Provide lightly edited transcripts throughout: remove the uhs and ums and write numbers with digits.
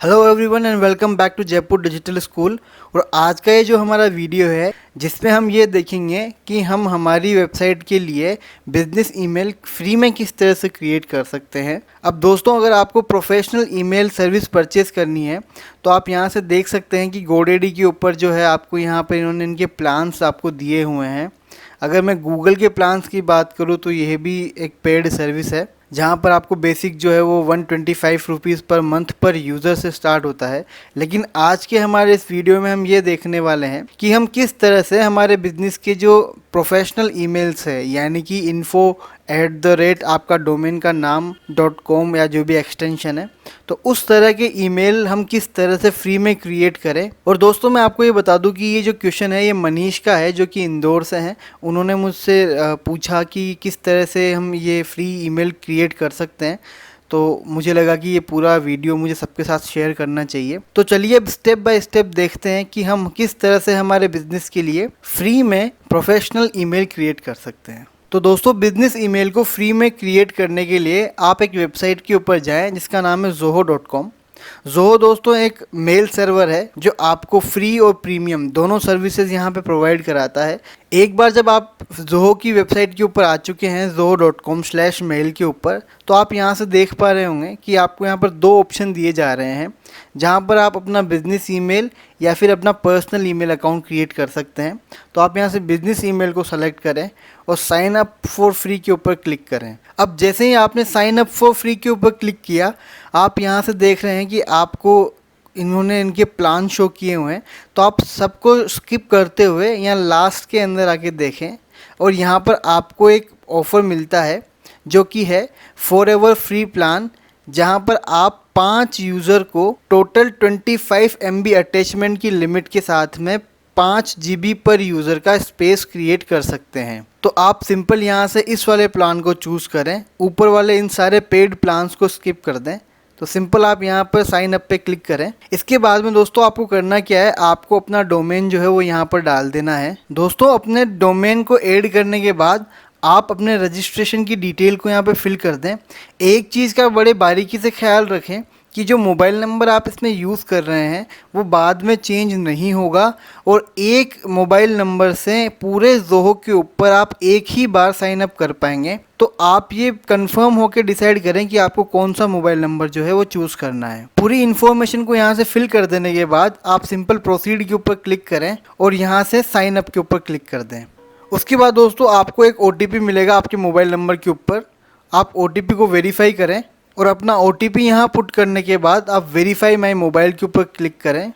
Hello everyone and welcome back to Jaipur digital school. और आज का ये जो हमारा वीडियो है जिसमें हम ये देखेंगे कि हम हमारी वेबसाइट के लिए बिजनेस ईमेल फ्री में किस तरह से क्रिएट कर सकते हैं। अब दोस्तों, अगर आपको प्रोफेशनल ईमेल सर्विस परचेज़ करनी है तो आप यहाँ से देख सकते हैं कि GoDaddy के ऊपर जो है आपको यहाँ पर इन्होंने इनके प्लान्स आपको दिए हुए हैं। अगर मैं गूगल के प्लान्स की बात करूँ तो यह भी एक पेड सर्विस है जहाँ पर आपको बेसिक जो है वो 125 रुपीज़ पर मंथ पर यूज़र से स्टार्ट होता है। लेकिन आज के हमारे इस वीडियो में हम ये देखने वाले हैं कि हम किस तरह से हमारे बिजनेस के जो प्रोफेशनल ईमेल्स है यानी कि info@ आपका डोमेन का नाम .com या जो भी एक्सटेंशन है, तो उस तरह के ईमेल हम किस तरह से फ्री में क्रिएट करें। और दोस्तों, मैं आपको ये बता दूं कि ये जो क्वेश्चन है ये मनीष का है जो कि इंदौर से हैं। उन्होंने मुझसे पूछा कि किस तरह से हम ये फ्री ईमेल क्रिएट कर सकते हैं, तो मुझे लगा कि ये पूरा वीडियो मुझे सबके साथ शेयर करना चाहिए। तो चलिए अब स्टेप बाय स्टेप देखते हैं कि हम किस तरह से हमारे बिजनेस के लिए फ्री में प्रोफेशनल ईमेल क्रिएट कर सकते हैं। तो दोस्तों, बिजनेस ईमेल को फ्री में क्रिएट करने के लिए आप एक वेबसाइट के ऊपर जाएं जिसका नाम है zoho.com। जोहो दोस्तों एक मेल सर्वर है जो आपको फ्री और प्रीमियम दोनों सर्विसेज यहाँ पे प्रोवाइड कराता है। एक बार जब आप जोहो की वेबसाइट के ऊपर आ चुके हैं zoho.com/mail के ऊपर, तो आप यहाँ से देख पा रहे होंगे कि आपको यहाँ पर दो ऑप्शन दिए जा रहे हैं जहाँ पर आप अपना बिजनेस ईमेल या फिर अपना पर्सनल ईमेल अकाउंट क्रिएट कर सकते हैं। तो आप यहाँ से बिजनेस ईमेल को सेलेक्ट करें और साइन अप फॉर फ्री के ऊपर क्लिक करें। अब जैसे ही आपने साइन अप फॉर फ्री के ऊपर क्लिक किया, आप यहाँ से देख रहे हैं कि आपको इन्होंने इनके प्लान शो किए हुए हैं। तो आप सबको स्किप करते हुए यहाँ लास्ट के अंदर आके देखें और यहाँ पर आपको एक ऑफ़र मिलता है जो कि है फॉरएवर फ्री प्लान, जहाँ पर आप 5 यूज़र को टोटल 25 MB अटैचमेंट की लिमिट के साथ में 5 GB पर यूज़र का स्पेस क्रिएट कर सकते हैं। तो आप सिंपल यहाँ से इस वाले प्लान को चूज़ करें, ऊपर वाले इन सारे पेड प्लान्स को स्किप कर दें। तो सिंपल आप यहाँ पर साइन अप पे क्लिक करें। इसके बाद में दोस्तों आपको करना क्या है, आपको अपना डोमेन जो है वो यहाँ पर डाल देना है। दोस्तों, अपने डोमेन को ऐड करने के बाद आप अपने रजिस्ट्रेशन की डिटेल को यहाँ पे फिल कर दें। एक चीज़ का बड़े बारीकी से ख्याल रखें कि जो मोबाइल नंबर आप इसमें यूज़ कर रहे हैं वो बाद में चेंज नहीं होगा और एक मोबाइल नंबर से पूरे जोहो के ऊपर आप एक ही बार साइन अप कर पाएंगे। तो आप ये कंफर्म होकर डिसाइड करें कि आपको कौन सा मोबाइल नंबर जो है वो चूज़ करना है। पूरी इन्फॉर्मेशन को यहाँ से फिल कर देने के बाद आप सिंपल प्रोसीड के ऊपर क्लिक करें और यहाँ से साइन अप के ऊपर क्लिक कर दें। उसके बाद दोस्तों आपको एक OTP मिलेगा आपके मोबाइल नंबर के ऊपर। आप OTP को वेरीफाई करें और अपना OTP यहाँ पुट करने के बाद आप वेरीफाई माई मोबाइल के ऊपर क्लिक करें।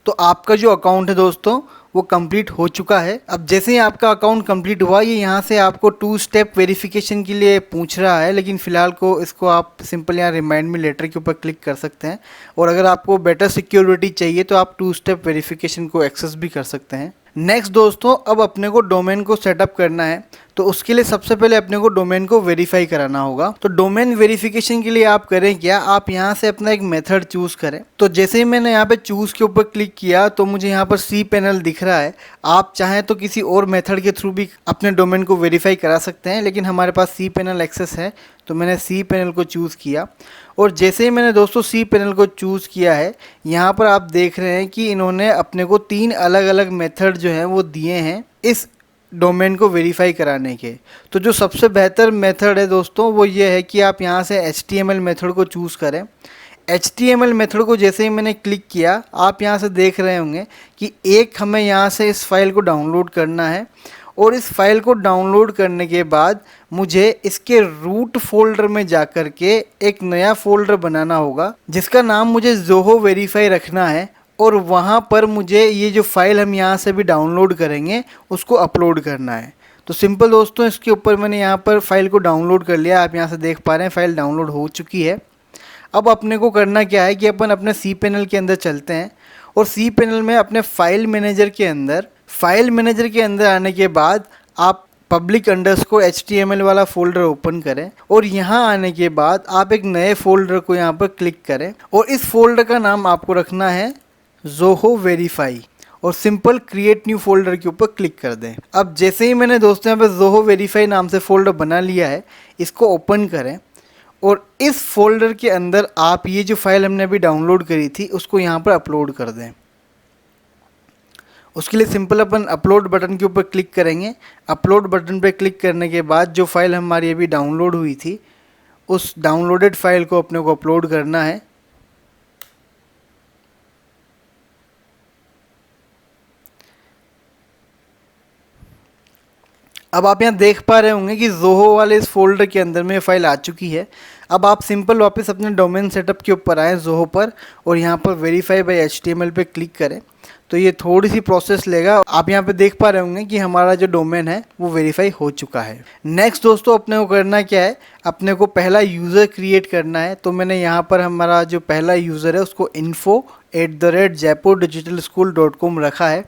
तो आपका जो अकाउंट है दोस्तों वो कंप्लीट हो चुका है। अब जैसे ही आपका अकाउंट कंप्लीट हुआ, ये यहाँ से आपको 2 स्टेप वेरिफिकेशन के लिए पूछ रहा है, लेकिन फ़िलहाल को इसको आप सिंपल यहाँ रिमाइंड मी लेटर के ऊपर क्लिक कर सकते हैं। और अगर आपको बेटर सिक्योरिटी चाहिए तो आप 2 स्टेप वेरिफिकेशन को एक्सेस भी कर सकते हैं। नेक्स्ट दोस्तों, अब अपने को डोमेन को सेटअप करना है, तो उसके लिए सबसे पहले अपने को डोमेन को वेरीफाई कराना होगा। तो डोमेन वेरिफिकेशन के लिए आप करें क्या, आप यहाँ से अपना एक मेथड चूज़ करें। तो जैसे ही मैंने यहाँ पे चूज़ के ऊपर क्लिक किया तो मुझे यहाँ पर cPanel दिख रहा है। आप चाहें तो किसी और मेथड के थ्रू भी अपने डोमेन को वेरीफाई करा सकते हैं, लेकिन हमारे पास cPanel एक्सेस है तो मैंने cPanel को चूज़ किया। और जैसे ही मैंने दोस्तों cPanel को चूज़ किया है, यहाँ पर आप देख रहे हैं कि इन्होंने अपने को 3 अलग अलग मेथड जो हैं वो दिए हैं इस डोमेन को वेरीफाई कराने के। तो जो सबसे बेहतर मेथड है दोस्तों वो ये है कि आप यहाँ से HTML मेथड को चूज़ करें। HTML मेथड को जैसे ही मैंने क्लिक किया, आप यहाँ से देख रहे होंगे कि एक हमें यहाँ से इस फाइल को डाउनलोड करना है और इस फाइल को डाउनलोड करने के बाद मुझे इसके रूट फोल्डर में जा कर के एक नया फोल्डर बनाना होगा जिसका नाम मुझे जोहो वेरीफाई रखना है। और वहाँ पर मुझे ये जो फाइल हम यहाँ से भी डाउनलोड करेंगे उसको अपलोड करना है। तो सिंपल दोस्तों, इसके ऊपर मैंने यहाँ पर फाइल को डाउनलोड कर लिया। आप यहाँ से देख पा रहे हैं फाइल डाउनलोड हो चुकी है। अब अपने को करना क्या है कि अपन अपने cPanel के अंदर चलते हैं और cPanel में अपने फाइल मैनेजर के अंदर आने के बाद आप public_html वाला फोल्डर ओपन करें और यहाँ आने के बाद आप एक नए फोल्डर को यहाँ पर क्लिक करें और इस फोल्डर का नाम आपको रखना है जोहो वेरीफाई और सिंपल क्रिएट न्यू फोल्डर के ऊपर क्लिक कर दें। अब जैसे ही मैंने दोस्तों यहाँ पे जोहो वेरीफाई नाम से फोल्डर बना लिया है, इसको ओपन करें और इस फोल्डर के अंदर आप ये जो फाइल हमने अभी डाउनलोड करी थी उसको यहाँ पर अपलोड कर दें। उसके लिए सिंपल अपन अपलोड बटन के ऊपर क्लिक करेंगे। अपलोड बटन पे क्लिक करने के बाद जो फाइल हमारी अभी डाउनलोड हुई थी उस डाउनलोडेड फाइल को अपने को अपलोड करना है। अब आप यहाँ देख पा रहे होंगे कि ज़ोहो वाले इस फोल्डर के अंदर में फाइल आ चुकी है। अब आप सिंपल वापस अपने डोमेन सेटअप के ऊपर आएँ ज़ोहो पर और यहाँ पर वेरीफाई बाय HTML पे क्लिक करें। तो ये थोड़ी सी प्रोसेस लेगा। आप यहाँ पे देख पा रहे होंगे कि हमारा जो डोमेन है वो वेरीफाई हो चुका है। नेक्स्ट दोस्तों अपने को करना क्या है, अपने को पहला यूज़र क्रिएट करना है। तो मैंने यहाँ पर हमारा जो पहला यूज़र है उसको info@jaipurdigitalschool.com रखा है।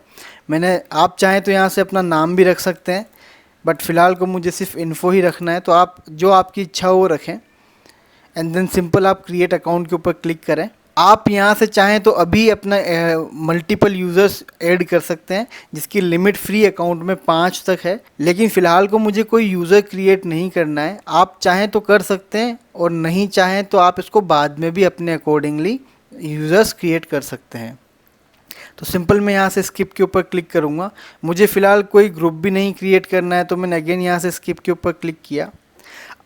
आप चाहें तो यहाँ से अपना नाम भी रख सकते हैं, बट फ़िलहाल को मुझे सिर्फ इन्फो ही रखना है। तो आप जो आपकी इच्छा हो वो रखें एंड देन सिंपल आप क्रिएट अकाउंट के ऊपर क्लिक करें। आप यहाँ से चाहें तो अभी अपना मल्टीपल यूज़र्स ऐड कर सकते हैं, जिसकी लिमिट फ्री अकाउंट में 5 तक है। लेकिन फ़िलहाल को मुझे कोई यूज़र क्रिएट नहीं करना है। आप चाहें तो कर सकते हैं और नहीं चाहें तो आप इसको बाद में भी अपने अकॉर्डिंगली यूज़र्स क्रिएट कर सकते हैं। तो सिंपल मैं यहाँ से स्किप के ऊपर क्लिक करूँगा। मुझे फ़िलहाल कोई ग्रुप भी नहीं क्रिएट करना है, तो मैंने अगेन यहाँ से स्किप के ऊपर क्लिक किया।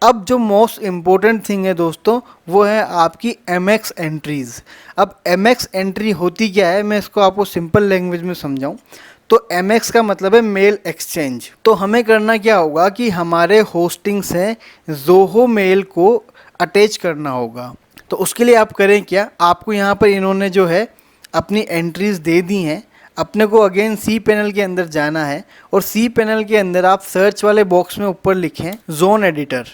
अब जो मोस्ट इम्पोर्टेंट थिंग है दोस्तों वो है आपकी MX एंट्रीज़। अब MX एंट्री होती क्या है, मैं इसको आपको सिंपल लैंग्वेज में समझाऊँ तो MX का मतलब है मेल एक्सचेंज। तो हमें करना क्या होगा कि हमारे होस्टिंग से ज़ोहो मेल को अटैच करना होगा। तो उसके लिए आप करें क्या, आपको यहाँ पर इन्होंने जो है अपनी एंट्रीज़ दे दी हैं। अपने को अगेन सी पैनल के अंदर जाना है और सी पैनल के अंदर आप सर्च वाले बॉक्स में ऊपर लिखें जोन एडिटर।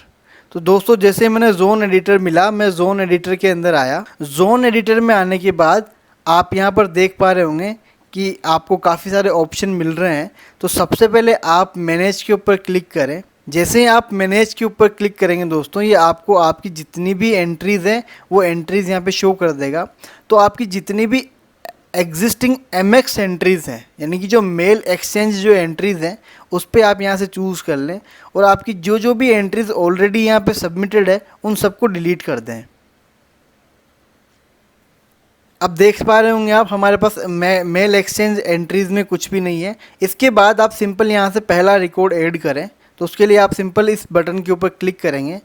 तो दोस्तों जैसे मैंने जोन एडिटर मिला, मैं जोन एडिटर के अंदर आया। जोन एडिटर में आने के बाद आप यहाँ पर देख पा रहे होंगे कि आपको काफ़ी सारे ऑप्शन मिल रहे हैं। तो सबसे पहले आप मैनेज के ऊपर क्लिक करें। जैसे ही आप मैनेज के ऊपर क्लिक करेंगे दोस्तों, ये आपको आपकी जितनी भी एंट्रीज़ हैं वो एंट्रीज़ यहाँ पे शो कर देगा। तो आपकी जितनी भी एग्जिस्टिंग MX एंट्रीज़ हैं, यानी कि जो मेल एक्सचेंज जो एंट्रीज़ हैं उस पर आप यहाँ से चूज़ कर लें और आपकी जो भी एंट्रीज़ ऑलरेडी यहाँ पे सबमिटेड है उन सबको डिलीट कर दें। अब देख पा रहे होंगे आप हमारे पास मेल एक्सचेंज एंट्रीज़ में कुछ भी नहीं है। इसके बाद आप सिंपल यहाँ से पहला रिकॉर्ड ऐड करें। तो उसके लिए आप सिंपल इस बटन के ऊपर क्लिक करेंगे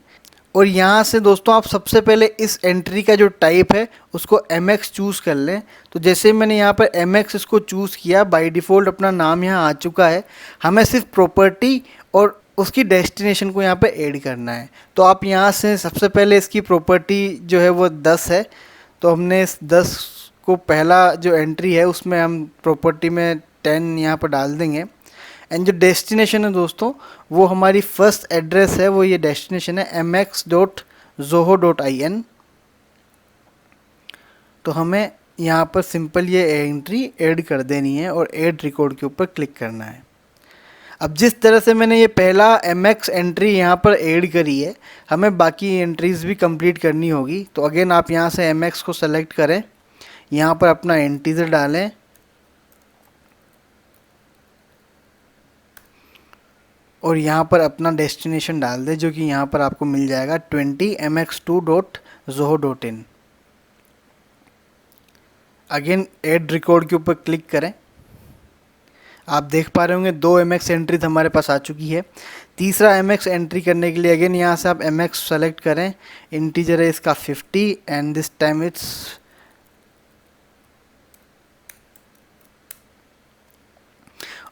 और यहाँ से दोस्तों आप सबसे पहले इस एंट्री का जो टाइप है उसको MX चूज़ कर लें। तो जैसे मैंने यहाँ पर MX इसको चूज़ किया, बाय डिफ़ॉल्ट अपना नाम यहाँ आ चुका है। हमें सिर्फ प्रॉपर्टी और उसकी डेस्टिनेशन को यहाँ पे ऐड करना है। तो आप यहाँ से सबसे पहले इसकी प्रॉपर्टी जो है वो 10 है। तो हमने इस 10 को पहला जो एंट्री है उसमें हम प्रॉपर्टी में 10 यहाँ पर डाल देंगे। एंड जो डेस्टिनेशन है दोस्तों वो हमारी फर्स्ट एड्रेस है, वो ये डेस्टिनेशन है mx.zoho.in। तो हमें यहाँ पर सिंपल ये एंट्री ऐड कर देनी है और ऐड रिकॉर्ड के ऊपर क्लिक करना है। अब जिस तरह से मैंने ये पहला MX एंट्री यहाँ पर ऐड करी है, हमें बाकी एंट्रीज़ भी कंप्लीट करनी होगी। तो अगेन आप यहाँ से MX को सेलेक्ट करें, यहाँ पर अपना इंटीजर डालें और यहाँ पर अपना डेस्टिनेशन डाल दें, जो कि यहाँ पर आपको मिल जाएगा 20 mx2.zoho.in। अगेन ऐड रिकॉर्ड के ऊपर क्लिक करें। आप देख पा रहे होंगे 2 MX एंट्रीज हमारे पास आ चुकी है। तीसरा MX एंट्री करने के लिए अगेन यहाँ से आप MX सेलेक्ट करें। इंटीजर है इसका 50 and this time it's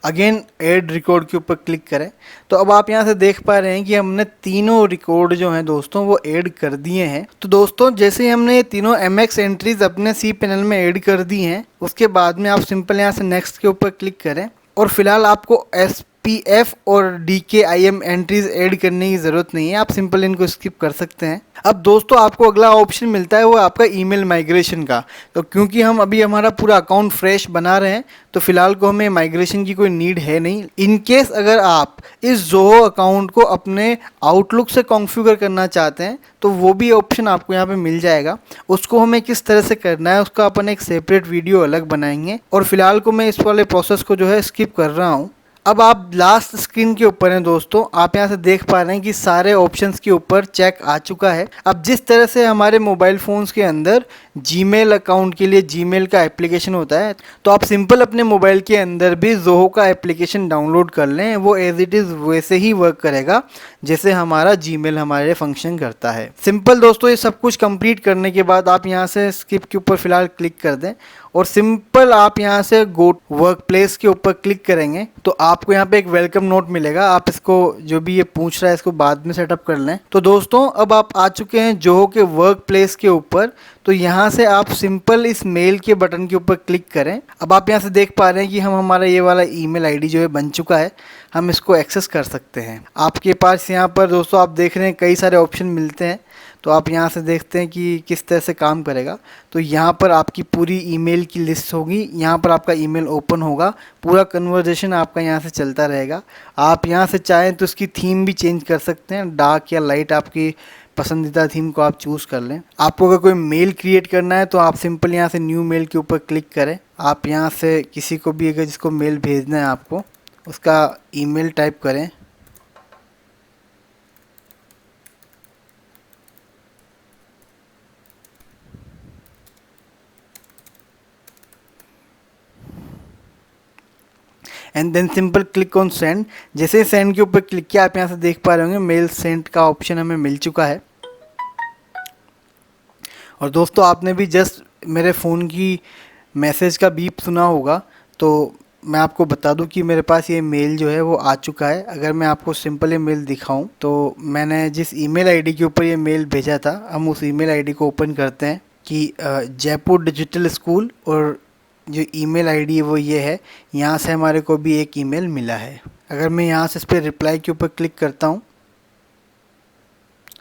again add record के ऊपर क्लिक करें। तो अब आप यहाँ से देख पा रहे हैं कि हमने तीनों रिकॉर्ड जो हैं दोस्तों वो ऐड कर दिए हैं। तो दोस्तों जैसे ही हमने ये तीनों MX एंट्रीज अपने सी पैनल में ऐड कर दी हैं, उसके बाद में आप सिंपल यहाँ से नेक्स्ट के ऊपर क्लिक करें और फिलहाल आपको SPF और DKIM एंट्रीज ऐड करने की ज़रूरत नहीं है, आप सिंपल इनको स्किप कर सकते हैं। अब दोस्तों आपको अगला ऑप्शन मिलता है वो आपका ईमेल माइग्रेशन का। तो क्योंकि हम अभी हमारा पूरा अकाउंट फ्रेश बना रहे हैं तो फिलहाल को हमें माइग्रेशन की कोई नीड है नहीं। इन केस अगर आप इस ज़ोहो अकाउंट को अपने आउटलुक से कॉन्फ़िगर करना चाहते हैं तो वो भी ऑप्शन आपको यहाँ पे मिल जाएगा। उसको हमें किस तरह से करना है उसका अपन एक सेपरेट वीडियो अलग बनाएंगे और फिलहाल को मैं इस वाले प्रोसेस को जो है स्किप कर रहा हूँ। अब आप लास्ट स्क्रीन के ऊपर हैं दोस्तों, आप यहाँ से देख पा रहे हैं कि सारे ऑप्शंस के ऊपर चेक आ चुका है। अब जिस तरह से हमारे मोबाइल फ़ोन्स के अंदर जीमेल अकाउंट के लिए जीमेल का एप्लीकेशन होता है, तो आप सिंपल अपने मोबाइल के अंदर भी ज़ोहो का एप्लीकेशन डाउनलोड कर लें। वो एज इट इज़ वैसे ही वर्क करेगा जैसे हमारा जीमेल हमारे लिए फंक्शन करता है। सिंपल दोस्तों, ये सब कुछ कंप्लीट करने के बाद आप यहाँ से स्किप के ऊपर फ़िलहाल क्लिक कर दें और सिंपल आप यहाँ से गो वर्क प्लेस के ऊपर क्लिक करेंगे तो आपको यहाँ पे एक वेलकम नोट मिलेगा। आप इसको जो भी ये पूछ रहा है इसको बाद में सेटअप कर लें। तो दोस्तों अब आप आ चुके हैं जोहो के वर्क प्लेस के ऊपर। तो यहाँ से आप सिंपल इस मेल के बटन के ऊपर क्लिक करें। अब आप यहाँ से देख पा रहे हैं कि हमारा ये वाला ईमेल आईडी जो है बन चुका है, हम इसको एक्सेस कर सकते हैं। आपके पास यहाँ पर दोस्तों आप देख रहे हैं कई सारे ऑप्शन मिलते हैं, तो आप यहाँ से देखते हैं कि किस तरह से काम करेगा। तो यहाँ पर आपकी पूरी ईमेल की लिस्ट होगी, यहाँ पर आपका ईमेल ओपन होगा, पूरा कन्वर्जेशन आपका यहाँ से चलता रहेगा। आप यहाँ से चाहें तो इसकी थीम भी चेंज कर सकते हैं, डार्क या लाइट, आपकी पसंदीदा थीम को आप चूज़ कर लें। आपको अगर कोई मेल क्रिएट करना है तो आप सिंपल यहाँ से न्यू मेल के ऊपर क्लिक करें। आप यहाँ से किसी को भी अगर जिसको मेल भेजना है आपको, उसका ईमेल टाइप करें। And then simple click on send. जैसे ही सेंड के ऊपर क्लिक किया, आप यहाँ से देख पा रहे होंगे मेल सेंड का ऑप्शन हमें मिल चुका है। और दोस्तों आपने भी जस्ट मेरे फ़ोन की मैसेज का बीप सुना होगा, तो मैं आपको बता दूं कि मेरे पास ये मेल जो है वो आ चुका है। अगर मैं आपको सिंपल ये मेल दिखाऊं तो मैंने जिस ईमेल आईडी के ऊपर ये मेल भेजा था, हम उस ईमेल आईडी को ओपन करते हैं कि जयपुर डिजिटल स्कूल, और जो ईमेल आईडी है वो ये है। यहाँ से हमारे को भी एक ईमेल मिला है। अगर मैं यहाँ से इस पर रिप्लाई के ऊपर क्लिक करता हूँ,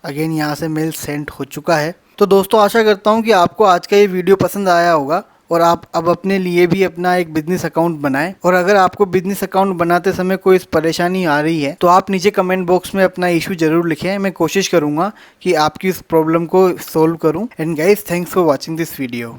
अगेन यहाँ से मेल सेंड हो चुका है। तो दोस्तों आशा करता हूँ कि आपको आज का ये वीडियो पसंद आया होगा और आप अब अपने लिए भी अपना एक बिजनेस अकाउंट बनाएं। और अगर आपको बिजनेस अकाउंट बनाते समय कोई परेशानी आ रही है तो आप नीचे कमेंट बॉक्स में अपना इशू जरूर लिखें। मैं कोशिश करूँगा कि आपकी इस प्रॉब्लम को सोल्व करूँ। And guys, thanks for watching this video.